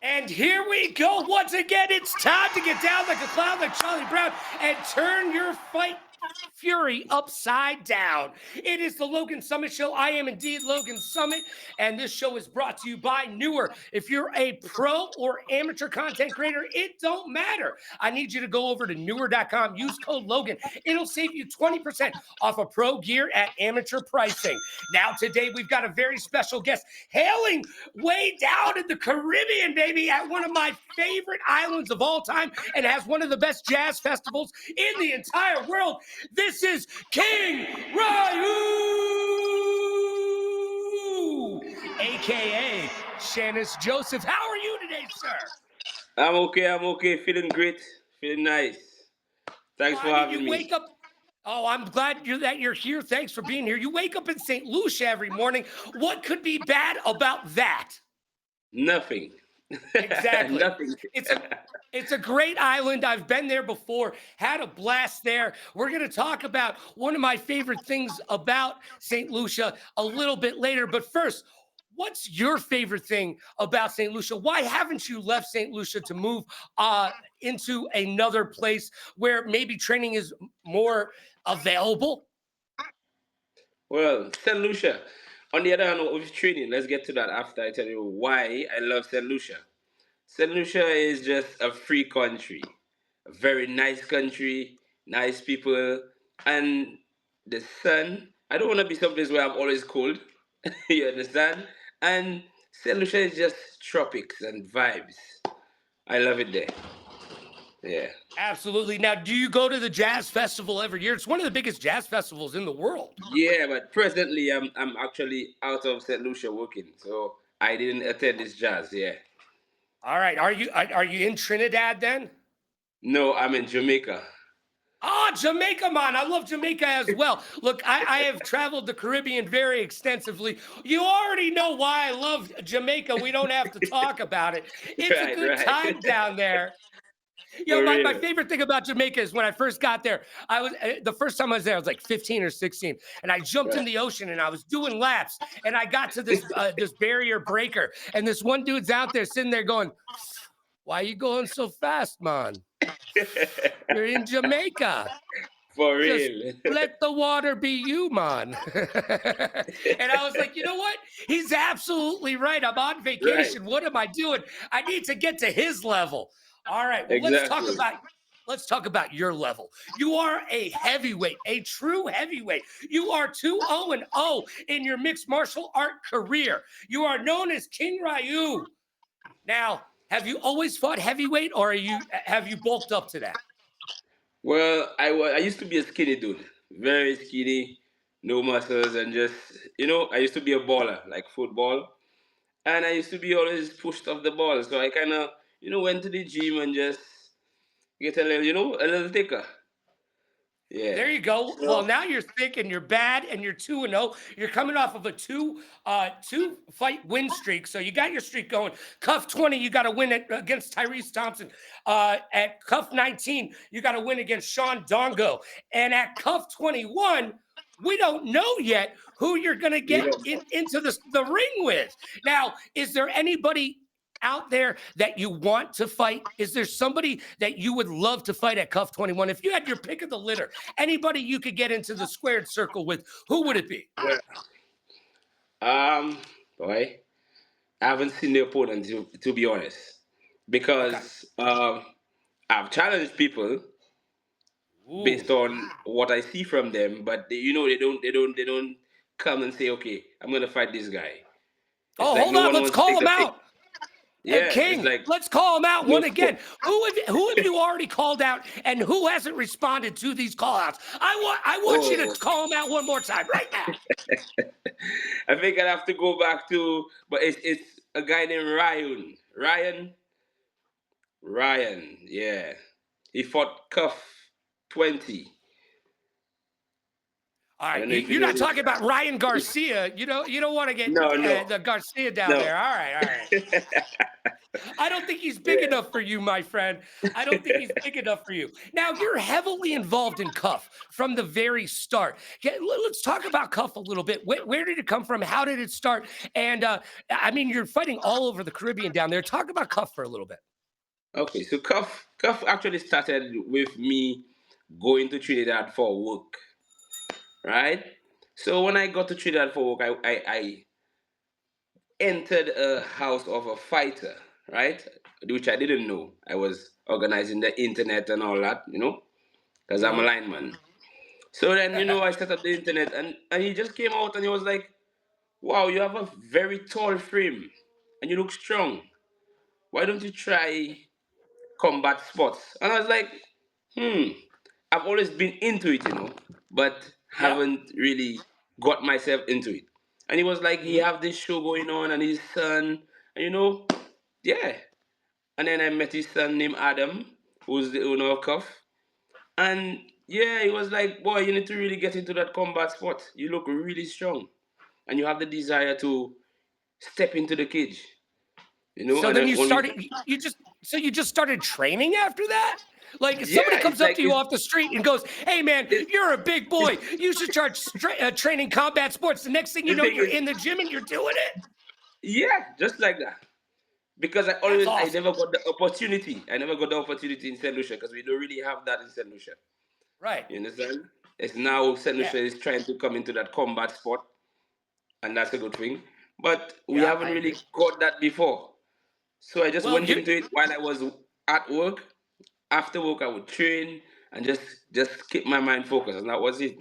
And here we go once again. It's time to get down like a clown like Charlie Brown and turn your fight fury upside down. It is the Logan Summit Show. I am indeed Logan Summit, and this show is brought to you by Newer. If you're a pro or amateur content creator, it don't matter. I need you to go over to newer.com, use code Logan. It'll save you 20% off of pro gear at amateur pricing. Now, today we've got a very special guest hailing way down in the Caribbean, baby, at one of my favorite islands of all time, and has one of the best jazz festivals in the entire world. This is King Ryoo, a.k.a. Shannus Joseph. How are you today, sir? I'm okay. Feeling great. Feeling nice. Thanks for having me. Wake up. Oh, I'm glad that you're here. Thanks for being here. You wake up in St. Lucia every morning. What could be bad about that? Nothing. Exactly. Nothing. It's a great island. I've been there before, had a blast there. We're going to talk about one of my favorite things about St. Lucia a little bit later. But first, what's your favorite thing about St. Lucia? Why haven't you left St. Lucia to move into another place where maybe training is more available? Well, St. Lucia. On the other hand, with training, let's get to that after I tell you why I love St. Lucia. St. Lucia is just a free country, a very nice country, nice people, and the sun. I don't want to be someplace where I'm always cold. You understand? And St. Lucia is just tropics and vibes. I love it there. Yeah. Absolutely. Now, do you go to the jazz festival every year? It's one of the biggest jazz festivals in the world. Yeah, but presently I'm actually out of St. Lucia working, so I didn't attend this jazz. Yeah. All right. Are you in Trinidad then? No, I'm in Jamaica. Oh, Jamaica, man. I love Jamaica as well. Look, I have traveled the Caribbean very extensively. You already know why I love Jamaica. We don't have to talk about it. It's a good time down there. You know, my favorite thing about Jamaica is when I first got there, the first time I was there, I was like 15 or 16, and I jumped in the ocean and I was doing laps, and I got to this this barrier breaker, and this one dude's out there sitting there going, "Why are you going so fast, man? You're in Jamaica. For real. Just let the water be you, man." And I was like, you know what? He's absolutely right. I'm on vacation. Right. What am I doing? I need to get to his level. All right, well, exactly. let's talk about your level. You are a heavyweight, a true heavyweight. You are 2-0-0 in your mixed martial art career. You are known as King Ryoo. Now, have you always fought heavyweight, or have you bulked up to that? Well, I used to be a skinny dude, very skinny, no muscles, and just, I used to be a baller, like football. And I used to be always pushed off the ball. So I kind of, went to the gym and just get a little, a little thicker. Yeah. There you go. Well, now you're thick and you're bad and you're 2-0. You're coming off of a two fight win streak. So you got your streak going. Cuff 20, you got to win against Tyrese Thompson. At Cuff 19, you got to win against Sean Dongo. And at Cuff 21, we don't know yet who you're going to get into the ring with. Now, is there anybody out there that you want to fight? Is there somebody that you would love to fight at Cuff 21? If you had your pick of the litter, anybody you could get into the squared circle with, who would it be? Boy, I haven't seen the opponent, to be honest, because I've challenged people based on what I see from them, but they don't come and say, okay, I'm gonna fight this guy. Hold on, let's call him out. Yeah, King, let's call him out one again. Who have you already called out, and who hasn't responded to these call outs? I want you to call him out one more time right now. I think I'd have to go back to, but it's a guy named Ryan, yeah. He fought Cuff 20. All right, you're not talking about Ryan Garcia. You don't want to get the Garcia down there. All right. I don't think he's big enough for you, my friend. I don't think he's big enough for you. Now, you're heavily involved in Cuff from the very start. Let's talk about Cuff a little bit. Where did it come from? How did it start? And I mean, you're fighting all over the Caribbean down there. Talk about Cuff for a little bit. Okay, so Cuff actually started with me going to Trinidad for work, right? So when I got to Trinidad for work, I entered a house of a fighter, right? Which I didn't know. I was organizing the internet and all that, because I'm a lineman. So then, I set up the internet, and he just came out and he was like, wow, you have a very tall frame and you look strong. Why don't you try combat sports? And I was like, I've always been into it, but Yep. haven't really got myself into it. And he was like, he Mhm. have this show going on and his son, and yeah. And then I met his son named Adam, who's the owner of Cuff. And yeah, he was like, boy, you need to really get into that combat sport. You look really strong. And you have the desire to step into the cage. So And then then you when we started, you just started training after that? Like if somebody yeah, comes up to you off the street and goes, "Hey man, it's you're a big boy. You should start training combat sports." The next thing you the know, thing you're is, in the gym and you're doing it. yeah, just like that. Because That's I awesome. never got the opportunity. I never got the opportunity in St. Lucia because we don't really have that in St. Lucia. Right. You understand? It's now St. Yeah. Lucia is trying to come into that combat sport, and that's a good thing. But we Yeah, haven't I really agree. got that before. So I just Well, went you into it while I was at work. After work, I would train and just keep my mind focused, and that was it.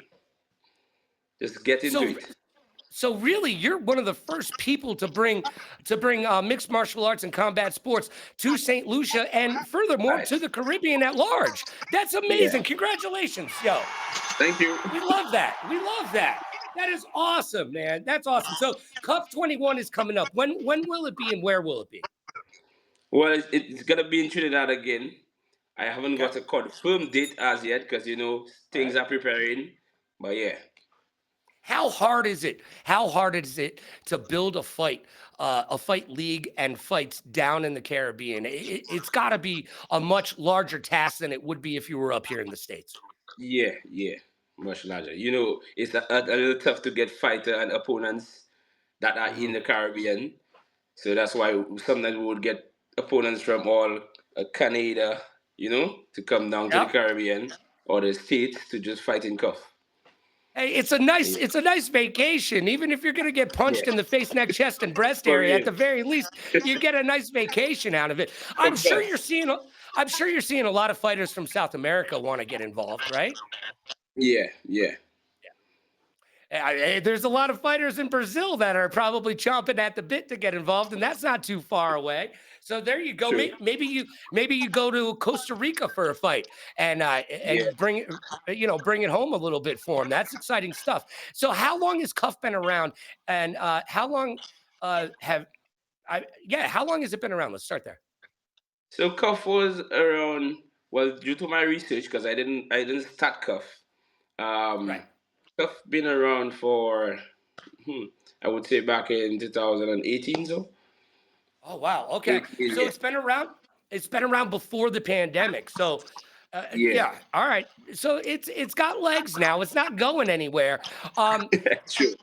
Just get into so it. so really, you're one of the first people to bring mixed martial arts and combat sports to St. Lucia, and furthermore Right. to the Caribbean at large. That's Yeah. amazing. Congratulations, yo. Thank you. We love that. We love that. That is awesome, man. That's awesome. So Cup 21 is coming up. When will it be and where will it be? Well, it's gonna be in Trinidad again. I haven't Okay. got a confirmed date as yet because All things right. are preparing. But yeah, How hard is it? How hard is it to build a fight league and fights down in the Caribbean? It's got to be a much larger task than it would be if you were up here in the States. yeah, much larger. It's a little tough to get fighter and opponents that are in Hmm. the Caribbean. So that's why sometimes we would get opponents from all Canada, to come down to the Yep. Caribbean or the States to just fight in cuff. Hey, Yeah, it's a nice vacation. Even if you're going to get yeah, punched in the face, neck, chest, and breast for area, at real. the very least, you get a nice vacation out of it. Of course. I'm sure you're seeing a lot of fighters from South America want to get involved, right? Yeah. There's a lot of fighters in Brazil that are probably chomping at the bit to get involved, and that's not too far away. So there you go. True. Maybe you go to Costa Rica for a fight Yeah. and bring it home a little bit for them. That's exciting stuff. So how long has Cuff been around, and how long have I? Yeah, how long has it been around? Let's start there. So Cuff was around, well, due to my research, because I didn't start Cuff. Right. Um, Cuff been around for, hmm, I would say back in 2018, so Oh wow. Okay. 18, So yeah, it's been around. It's been around before the pandemic. So yeah, yeah. All right. So it's got legs now. It's not going anywhere. Um, true.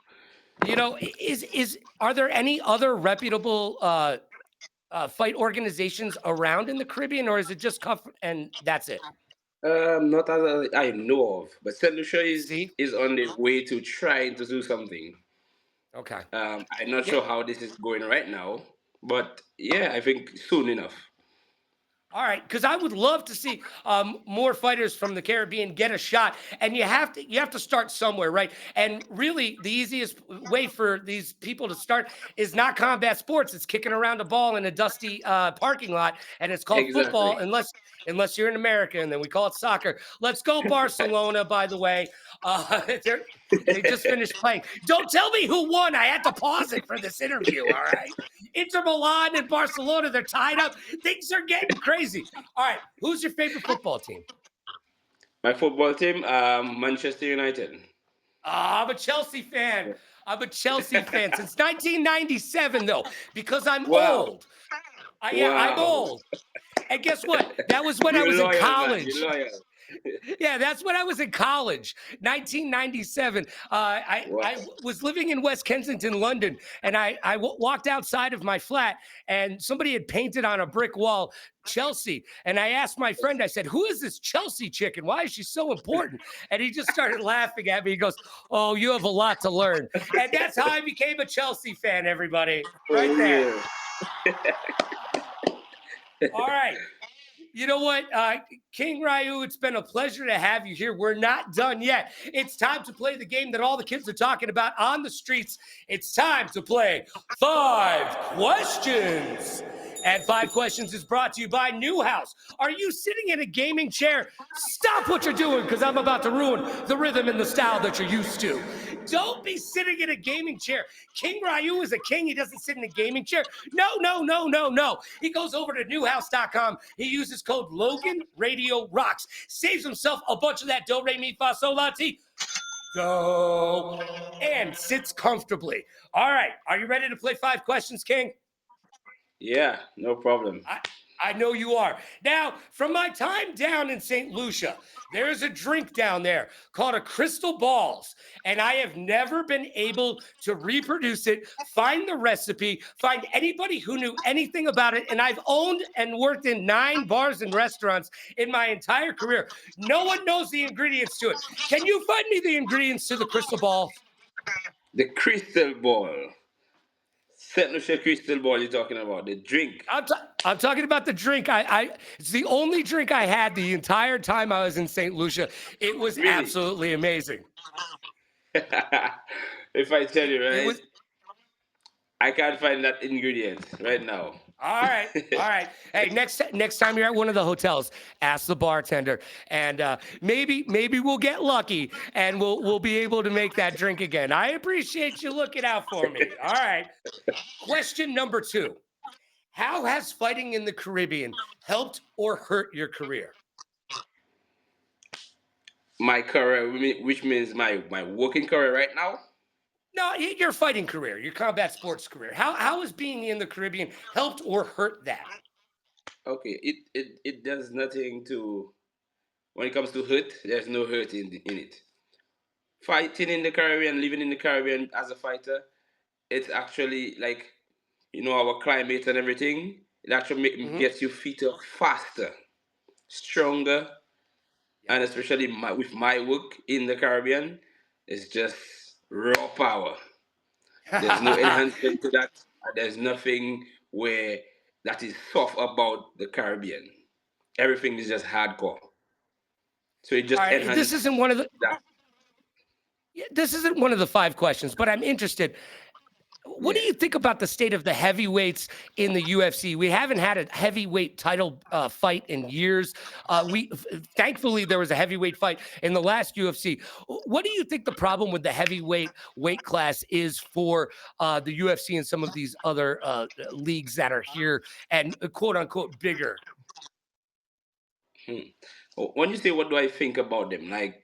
is are there any other reputable fight organizations around in the Caribbean, or is it just Cuff and that's it? Not as I know of, but Saint Lucia See. is on the way to trying to do something. Okay. I'm not Yeah. sure how this is going right now, but yeah, I think soon enough. All right, because I would love to see more fighters from the Caribbean get a shot, and you have to start somewhere, right? And really, the easiest way for these people to start is not combat sports; it's kicking around a ball in a dusty parking lot, and it's called football, Exactly. unless you're in America, and then we call it soccer. Let's go, Barcelona! By the way, they just finished playing. Don't tell me who won. I had to pause it for this interview. All right. Inter Milan and Barcelona, they're tied up. Things are getting crazy. All right, who's your favorite football team? My football team, Manchester United. I'm a Chelsea fan. I'm a Chelsea fan since 1997, though, because I'm Wow. old. Yeah, I'm Wow. old. And guess what? That was when I You're was in loyal, man. You're college. loyal. Yeah, that's when I was in college, 1997. Wow. I was living in West Kensington, London, and walked outside of my flat, and somebody had painted on a brick wall Chelsea. And I asked my friend, I said, "Who is this Chelsea chick, and why is she so important?" And he just started laughing at me. He goes, "Oh, you have a lot to learn." And that's how I became a Chelsea fan, everybody, For right there. real. All right. You know what, King Ryoo, it's been a pleasure to have you here. We're not done yet. It's time to play the game that all the kids are talking about on the streets. It's time to play 5 Questions. And 5 Questions is brought to you by Newhouse. Are you sitting in a gaming chair? Stop what you're doing, because I'm about to ruin the rhythm and the style that you're used to. Don't be sitting in a gaming chair. King Ryoo is a king. He doesn't sit in a gaming chair. No, no, no, no, no. He goes over to newhouse.com. He uses code Logan Radio Rocks. Saves himself a bunch of that do, re, mi, fa, sol, la, ti, do, and sits comfortably. All right. Are you ready to play 5 Questions, King? Yeah, no problem. I know you are. Now, from my time down in St. Lucia, there is a drink down there called a Crystal Balls, and I have never been able to reproduce it, find the recipe, find anybody who knew anything about it, and I've owned and worked in 9 bars and restaurants in my entire career. No one knows the ingredients to it. Can you find me the ingredients to the Crystal Balls? The crystal ball. St. Lucia crystal ball you're talking about. The drink. I'm talking about the drink. It's the only drink I had the entire time I was in St. Lucia. It was Really? absolutely amazing. If I tell you, It right? was I can't find that ingredient right now. all right. All right. Hey, next time you're at one of the hotels, ask the bartender, and maybe we'll get lucky and we'll be able to make that drink again. I appreciate you looking out for me. All right. Question number 2. How has fighting in the Caribbean helped or hurt your career? My career, which means my working career right now. No, your fighting career, your combat sports career. How has being in the Caribbean helped or hurt that? Okay, it does nothing to when it comes to hurt. There's no hurt in it. Fighting in the Caribbean, living in the Caribbean as a fighter, it's actually like our climate and everything. It actually Hmm. gets you fitter faster, stronger, Yep. and especially with my work in the Caribbean, it's just raw power. There's no enhancement to that. There's nothing where that is soft about the Caribbean. Everything is just hardcore. So it All just right, enhances that. this isn't one of the 5 questions, but I'm interested. What do Yeah. you think about the state of the heavyweights in the UFC? We haven't had a heavyweight title fight in years. Thankfully there was a heavyweight fight in the last UFC. What do you think the problem with the heavyweight weight class is for the UFC and some of these other leagues that are here and quote unquote bigger? Hmm. When you say what do I think about them, like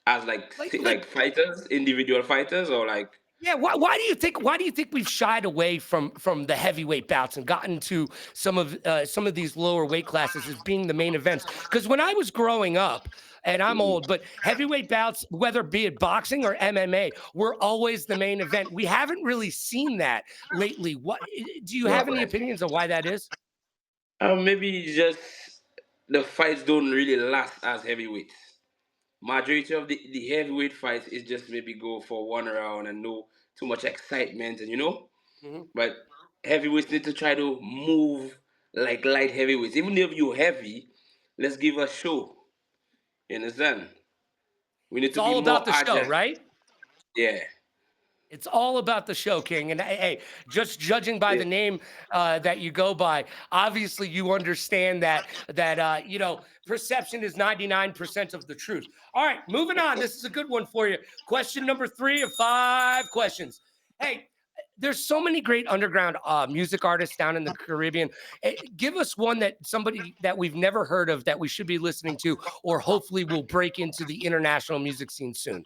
as like Like fighters, individual fighters, or like Yeah, why do you think we've shied away from the heavyweight bouts and gotten to some of these lower weight classes as being the main events? Because when I was growing up, and I'm Mhm. old, but heavyweight bouts, whether be it boxing or MMA, were always the main event. We haven't really seen that lately. What do you have any Right. opinions on why that is? Maybe just the fights don't really last as heavyweights. Majority of the heavyweight fights is just maybe go for one round and no too much excitement and. Mhm. But heavyweights need to try to move like light heavyweights. Even if you're heavy, let's give a show. You understand? We need It's to be all more about the show, agile. right? Yeah. It's all about the show, King. And hey, just judging by Yeah. the name that you go by, obviously you understand that perception is 99% of the truth. All right, moving on. This is a good one for you. Question number 3 of 5 questions. Hey, there's so many great underground music artists down in the Caribbean. Give us one that somebody that we've never heard of that we should be listening to, or hopefully will break into the international music scene soon.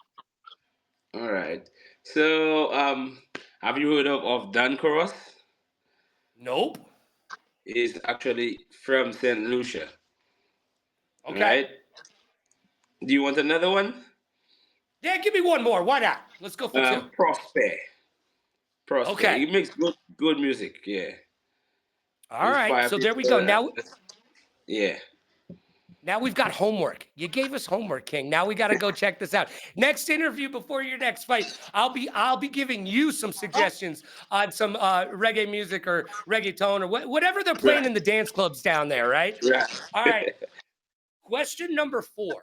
All right. So, have you heard of Dan Koros? Nope. is actually from St. Lucia. Okay. Right? Do you want another one? Yeah, give me one more. Why not? Let's go for two. Prosper. Okay. He makes good music. Yeah. All right. So there we go. Yeah. Now we've got homework. You gave us homework, King. Now we got to go check this out. Next interview before your next fight, I'll be giving you some suggestions on some reggae music or reggaeton or whatever they're playing in the dance clubs down there, right? Right. All right. Question number 4.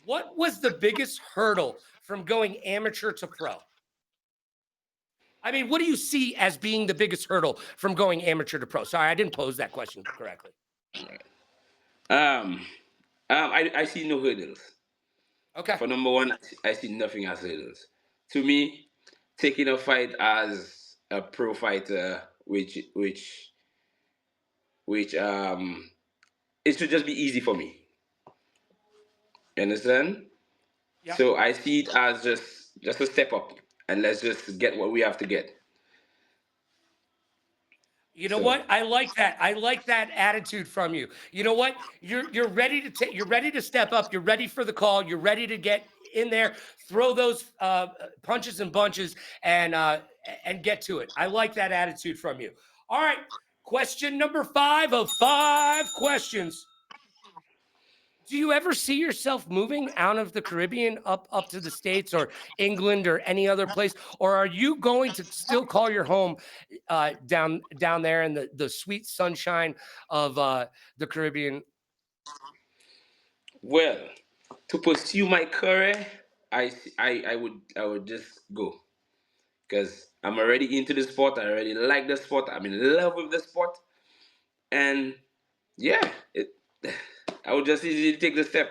What was the biggest hurdle from going amateur to pro? I mean, what do you see as being the biggest hurdle from going amateur to pro? Sorry, I didn't pose that question correctly. I see no hurdles. Okay. For number one, I see nothing as hurdles. To me, taking a fight as a pro fighter, which it should just be easy for me. You understand? Yep. So I see it as just a step up, and let's just get what we have to get. You know what? I like that. I like that attitude from you. You know what? You're ready to take. You're ready to step up. You're ready for the call. You're ready to get in there, throw those punches and bunches, and get to it. I like that attitude from you. All right. Question number 5 of 5 questions. Do you ever see yourself moving out of the Caribbean up to the States or England or any other place? Or are you going to still call your home down there in the sweet sunshine of the Caribbean? Well, to pursue my career, I would just go, because I'm already into the sport. I already like the sport. I'm in love with the sport, and yeah, I would just easily take the step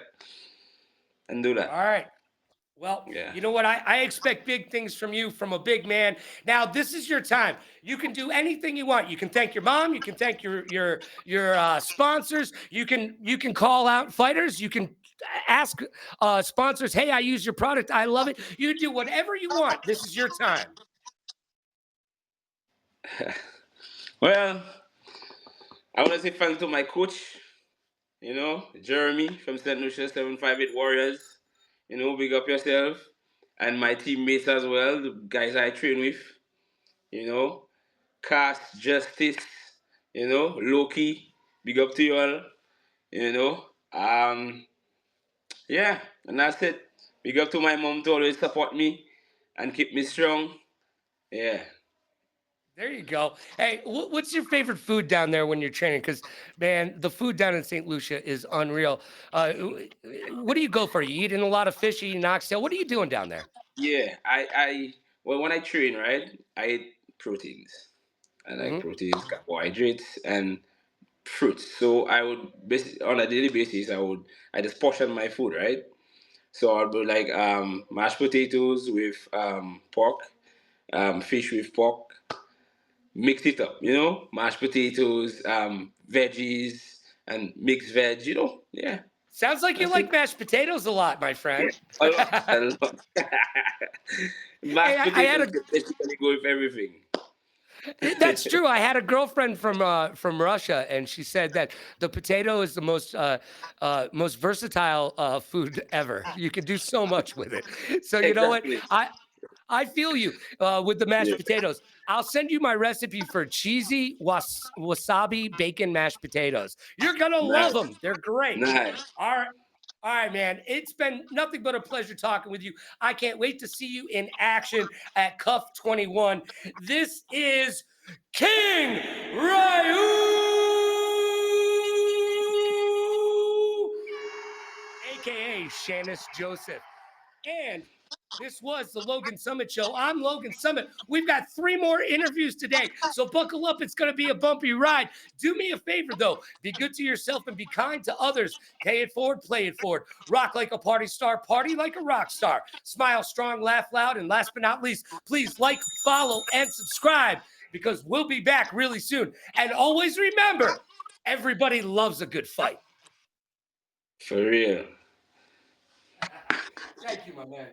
and do that. All right. Well, Yeah. you know what? I expect big things from you, from a big man. Now, this is your time. You can do anything you want. You can thank your mom. You can thank your sponsors. You can call out fighters. You can ask sponsors, "Hey, I use your product. I love it." You do whatever you want. This is your time. Well, I want to say thanks to my coach, Jeremy from St. Lucia 758 Warriors. Big up yourself. And my teammates as well, the guys I train with. Cast Justice, Loki. Big up to you all. You know. Yeah, and that's it. Big up to my mom to always support me and keep me strong. Yeah. There you go. Hey, what's your favorite food down there when you're training? Because, man, the food down in St. Lucia is unreal. What do you go for? You eating a lot of fish, you eating oxtail? What are you doing down there? Yeah, well, when I train, right, I eat proteins. I like proteins, carbohydrates, and fruits. So I would on a daily basis, I just portion my food, right? So I'll be like mashed potatoes with pork, fish with pork, mix it up, mashed potatoes, veggies, and mixed veg, yeah. Sounds like you That's it. like mashed potatoes a lot, my friend. A lot, a lot. Hey, Mashed I had potatoes can basically go with everything. That's true. I had a girlfriend from Russia, and she said that the potato is the most versatile food ever. You can do so much with it. So you know what? Exactly. I feel you with the mashed Yeah. potatoes. I'll send you my recipe for cheesy wasabi bacon mashed potatoes. You're gonna love Nice. them. They're great. Nice. All right. All right, man. It's been nothing but a pleasure talking with you. I can't wait to see you in action at Cuff 21. This is King Ryoo, aka Shannus Joseph. And this was the Logan Summit Show. I'm Logan Summit. We've got 3 more interviews today, so buckle up. It's going to be a bumpy ride. Do me a favor, though. Be good to yourself and be kind to others. Pay it forward, play it forward. Rock like a party star, party like a rock star. Smile strong, laugh loud, and last but not least, please like, follow, and subscribe, because we'll be back really soon. And always remember, everybody loves a good fight. For real. Thank you, my man.